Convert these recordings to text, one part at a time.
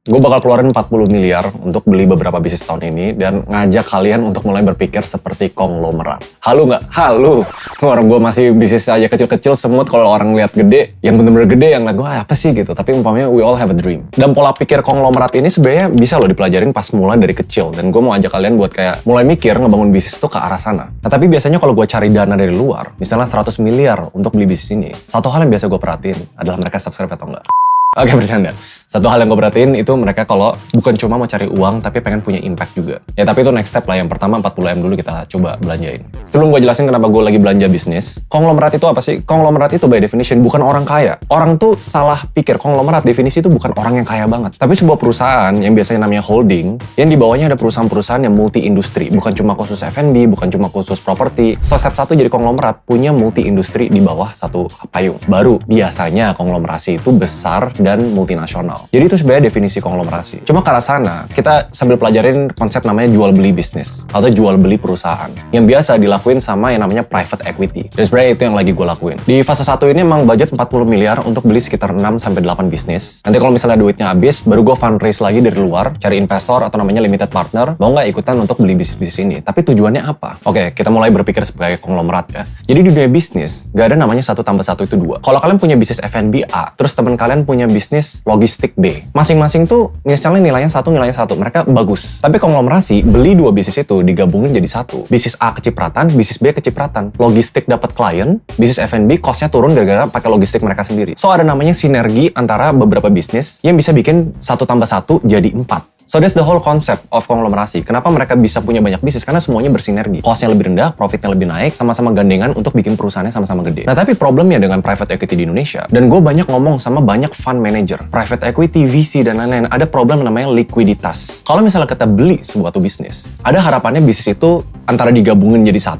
Gue bakal keluarin 40 miliar untuk beli beberapa bisnis tahun ini dan ngajak kalian untuk mulai berpikir seperti konglomerat. Halu nggak? Halu. Orang gue masih bisnis aja kecil-kecil semut, kalau orang lihat gede, yang bener-bener gede, yang lihat gue apa sih gitu. Tapi umpamanya we all have a dream. Dan pola pikir konglomerat ini sebenarnya bisa lo dipelajarin pas mulai dari kecil. Dan gue mau ajak kalian buat kayak mulai mikir ngebangun bisnis tuh ke arah sana. Nah tapi biasanya kalau gue cari dana dari luar, misalnya 100 miliar untuk beli bisnis ini, satu hal yang biasa gue perhatiin adalah mereka subscribe atau enggak. Oke, bercanda. Satu hal yang gue perhatiin itu mereka kalau bukan cuma mau cari uang, tapi pengen punya impact juga. Ya tapi itu next step lah. Yang pertama 40M dulu kita coba belanjain. Sebelum gue jelasin kenapa gue lagi belanja bisnis, konglomerat itu apa sih? Konglomerat itu by definition bukan orang kaya. Orang tuh salah pikir konglomerat definisi itu bukan orang yang kaya banget. Tapi sebuah perusahaan yang biasanya namanya holding, yang di bawahnya ada perusahaan-perusahaan yang multi-industri. Bukan cuma khusus F&B, bukan cuma khusus properti. So step satu jadi konglomerat, punya multi-industri di bawah satu payung. Baru biasanya konglomerasi itu besar dan multinasional. Jadi itu sebenarnya definisi konglomerasi. Cuma ke arah sana, kita sambil pelajarin konsep namanya jual beli bisnis atau jual beli perusahaan yang biasa dilakuin sama yang namanya private equity. Dan sebenarnya itu yang lagi gue lakuin. Di fase 1 ini emang budget 40 miliar untuk beli sekitar 6-8 bisnis. Nanti kalau misalnya duitnya habis, baru gue fundraise lagi dari luar, cari investor atau namanya limited partner, mau nggak ikutan untuk beli bisnis-bisnis ini. Tapi tujuannya apa? Oke, kita mulai berpikir sebagai konglomerat ya. Jadi di dunia bisnis, nggak ada namanya 1 + 1 itu 2. Kalau kalian punya bisnis F&B A, terus teman kalian punya bisnis logistik B. Masing-masing tuh misalnya nilainya 1, mereka bagus. Tapi konglomerasi beli 2 bisnis itu digabungin jadi 1. Bisnis A kecipratan, bisnis B kecipratan. Logistik dapat klien, bisnis F&B costnya turun gara-gara pakai logistik mereka sendiri. So ada namanya sinergi antara beberapa bisnis yang bisa bikin 1 + 1 jadi 4. So that's the whole concept of konglomerasi. Kenapa mereka bisa punya banyak bisnis? Karena semuanya bersinergi. Cost-nya lebih rendah, profitnya lebih naik, sama-sama gandengan untuk bikin perusahaannya sama-sama gede. Nah tapi problemnya dengan private equity di Indonesia, dan gue banyak ngomong sama banyak fund manager, private equity, VC, dan lain-lain, ada problem namanya likuiditas. Kalau misalnya kita beli sebuah bisnis, ada harapannya bisnis itu antara digabungin jadi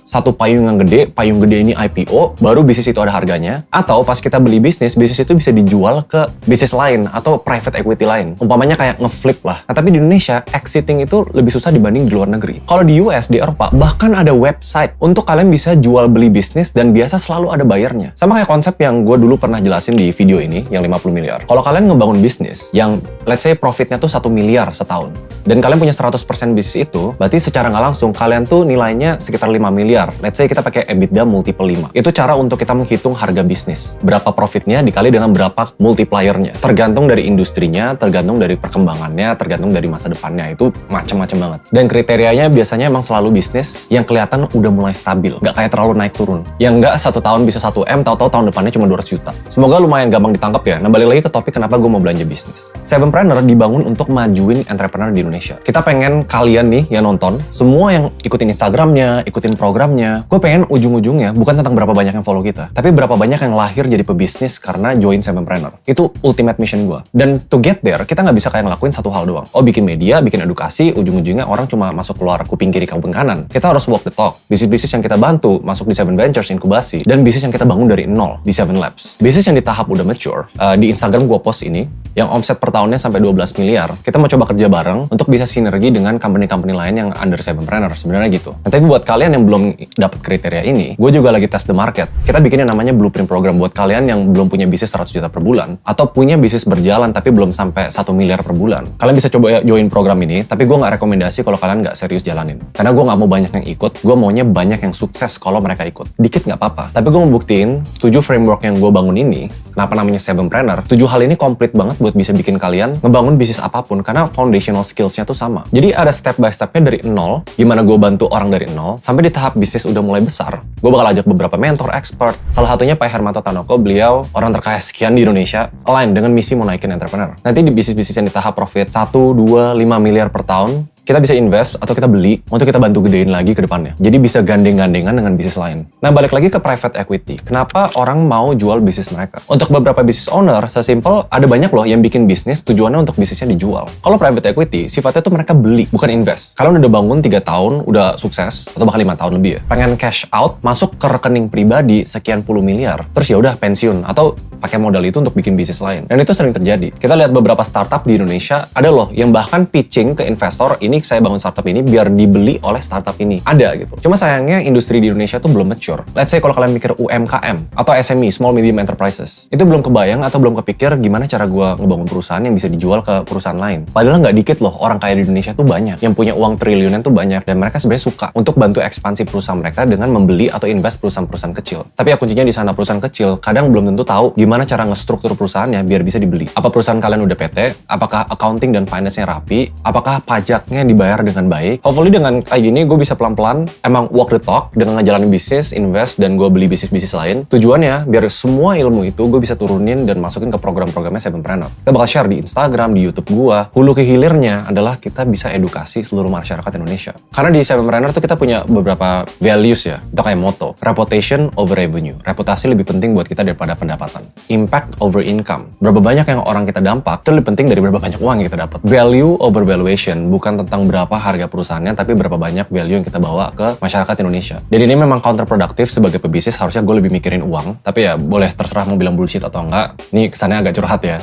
satu payung yang gede, payung gede ini IPO, baru bisnis itu ada harganya. Atau pas kita beli bisnis itu bisa dijual ke bisnis lain atau private equity lain. Umpamanya kayak ngeflip lah. Nah tapi di Indonesia, exiting itu lebih susah dibanding di luar negeri. Kalau di US, di Eropa, bahkan ada website untuk kalian bisa jual beli bisnis dan biasa selalu ada bayarnya. Sama kayak konsep yang gue dulu pernah jelasin di video ini, yang 50 miliar. Kalau kalian ngebangun bisnis yang let's say profitnya tuh 1 miliar setahun, dan kalian punya 100% bisnis itu, berarti secara nggak langsung kalian tuh nilainya sekitar 5 miliar. Let's say kita pakai EBITDA multiple 5. Itu cara untuk kita menghitung harga bisnis. Berapa profitnya dikali dengan berapa multipliernya. Tergantung dari industrinya, tergantung dari perkembangannya, tergantung dari masa depannya. Itu macam-macam banget. Dan kriterianya biasanya emang selalu bisnis yang kelihatan udah mulai stabil. Nggak kayak terlalu naik turun. Yang nggak 1 tahun bisa 1M, tahu-tahu tahun depannya cuma 200 juta. Semoga lumayan gampang ditangkap ya. Nah balik lagi ke topik kenapa gue mau belanja bisnis. Sevenpreneur dibangun untuk majuin entrepreneur di Indonesia. Kita pengen kalian nih yang nonton, semua yang ikutin Instagramnya, ikutin programnya, gue pengen ujung-ujungnya bukan tentang berapa banyak yang follow kita, tapi berapa banyak yang lahir jadi pebisnis karena join Sevenpreneur. Itu ultimate mission gue. Dan to get there, kita nggak bisa kayak ngelakuin satu hal doang. Oh, bikin media, bikin edukasi, ujung-ujungnya orang cuma masuk keluar kuping kiri kuping kanan. Kita harus walk the talk. Bisnis-bisnis yang kita bantu masuk di Seven Ventures inkubasi, dan bisnis yang kita bangun dari nol di Seven Labs. Bisnis yang di tahap udah mature, di Instagram gue post ini, yang omset per tahunnya sampai 12 miliar, kita mau coba kerja bareng untuk bisa sinergi dengan company-company lain yang under Sevenpreneur, sebenarnya gitu. Nah, tapi buat kalian yang belum dapat kriteria ini, gue juga lagi tes the market. Kita bikin yang namanya blueprint program buat kalian yang belum punya bisnis 100 juta per bulan, atau punya bisnis berjalan tapi belum sampai 1 miliar per bulan. Kalian bisa coba join program ini, tapi gue nggak rekomendasi kalau kalian nggak serius jalanin. Karena gue nggak mau banyak yang ikut, gue maunya banyak yang sukses kalau mereka ikut. Dikit nggak apa-apa, tapi gue mau buktiin 7 framework yang gue bangun ini, kenapa namanya Sevenpreneur, 7 hal ini komplit banget buat bisa bikin kalian ngebangun bisnis apapun, karena foundational skills-nya tuh sama. Jadi ada step by step-nya dari nol, gimana gue bantu orang dari nol, sampai di tahap bisnis udah mulai besar. Gue bakal ajak beberapa mentor, expert. Salah satunya Pak Hermanto Tanoko, beliau orang terkaya sekian di Indonesia, align dengan misi mau naikin entrepreneur. Nanti di bisnis-bisnis yang di tahap profit 1, 2, 5 miliar per tahun, kita bisa invest atau kita beli untuk kita bantu gedein lagi ke depannya. Jadi bisa gandeng-gandengan dengan bisnis lain. Nah, balik lagi ke private equity. Kenapa orang mau jual bisnis mereka? Untuk beberapa business owner, sesimpel ada banyak loh yang bikin bisnis tujuannya untuk bisnisnya dijual. Kalau private equity, sifatnya tuh mereka beli, bukan invest. Kalian udah bangun 3 tahun, udah sukses, atau bahkan 5 tahun lebih ya. Pengen cash out, masuk ke rekening pribadi sekian puluh miliar. Terus ya udah pensiun, atau pakai modal itu untuk bikin bisnis lain. Dan itu sering terjadi. Kita lihat beberapa startup di Indonesia, ada loh yang bahkan pitching ke investor, ini ini saya bangun startup ini biar dibeli oleh startup ini. Ada gitu. Cuma sayangnya industri di Indonesia tuh belum mature. Let's say kalau kalian mikir UMKM atau SME, Small Medium Enterprises, itu belum kebayang atau belum kepikir gimana cara gue ngebangun perusahaan yang bisa dijual ke perusahaan lain. Padahal nggak dikit loh orang kaya di Indonesia tuh banyak, yang punya uang triliunan tuh banyak, dan mereka sebenarnya suka untuk bantu ekspansi perusahaan mereka dengan membeli atau invest perusahaan-perusahaan kecil. Tapi ya kuncinya di sana, perusahaan kecil kadang belum tentu tahu gimana cara ngestruktur perusahaannya biar bisa dibeli. Apa perusahaan kalian udah PT? Apakah accounting dan finance-nya rapi? Apakah pajaknya dibayar dengan baik? Hopefully dengan kayak gini gue bisa pelan-pelan emang walk the talk dengan ngejalanin bisnis, invest, dan gue beli bisnis-bisnis lain. Tujuannya biar semua ilmu itu gue bisa turunin dan masukin ke program-programnya Sevenpreneur. Kita bakal share di Instagram, di YouTube gue. Hulu ke hilirnya adalah kita bisa edukasi seluruh masyarakat Indonesia. Karena di Sevenpreneur tuh kita punya beberapa values ya. Itu kayak motto, reputation over revenue. Reputasi lebih penting buat kita daripada pendapatan. Impact over income. Berapa banyak yang orang kita dampak itu lebih penting dari berapa banyak uang yang kita dapat. Value over valuation. Bukan tentang berapa harga perusahaannya, tapi berapa banyak value yang kita bawa ke masyarakat Indonesia. Dan ini memang counterproductive sebagai pebisnis. Harusnya gue lebih mikirin uang. Tapi ya boleh terserah mau bilang bullshit atau enggak. Ini kesannya agak curhat ya.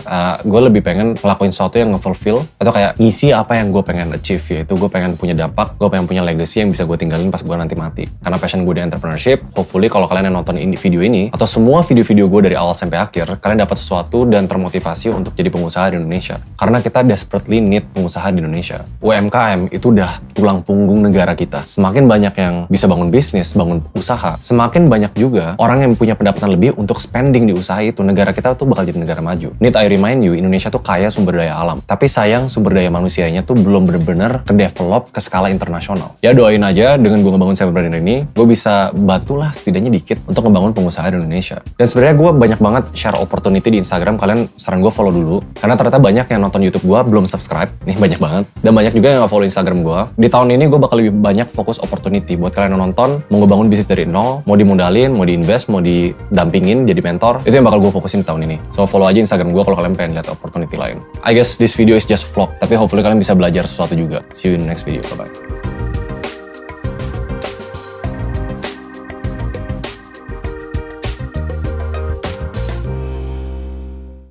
Gue lebih pengen ngelakuin sesuatu yang nge-fulfill atau kayak ngisi apa yang gue pengen achieve, yaitu gue pengen punya dampak, gue pengen punya legacy yang bisa gue tinggalin pas gue nanti mati. Karena passion gue di entrepreneurship, hopefully kalau kalian yang nonton video ini atau semua video-video gue dari awal sampai akhir, kalian dapat sesuatu dan termotivasi untuk jadi pengusaha di Indonesia. Karena kita desperately need pengusaha di Indonesia. UMKM itu udah tulang punggung negara kita. Semakin banyak yang bisa bangun bisnis, bangun usaha, semakin banyak juga orang yang punya pendapatan lebih untuk spending di usaha itu. Negara kita tuh bakal jadi negara maju. Need I remind you, Indonesia tuh kaya sumber daya alam. Tapi sayang sumber daya manusianya tuh belum bener-bener ke-develop ke skala internasional. Ya doain aja dengan gue ngebangun Sevenpreneur ini, gue bisa bantulah setidaknya dikit untuk ngebangun pengusaha di Indonesia. Dan sebenarnya gue banyak banget share opportunity di Instagram, kalian saran gue follow dulu. Karena ternyata banyak yang nonton YouTube gue belum subscribe, nih banyak banget. Dan banyak juga yang gak follow Instagram gue. Di tahun ini gue bakal lebih banyak fokus opportunity buat kalian yang nonton, mau ngebangun bisnis dari nol, mau dimodalin, mau diinvest, mau didampingin, jadi mentor. Itu yang bakal gue fokusin di tahun ini. So follow aja Instagram gue kalau kalian pengen lihat opportunity lain. I guess this video is just vlog, tapi hopefully kalian bisa belajar sesuatu juga. See you in the next video, bye-bye.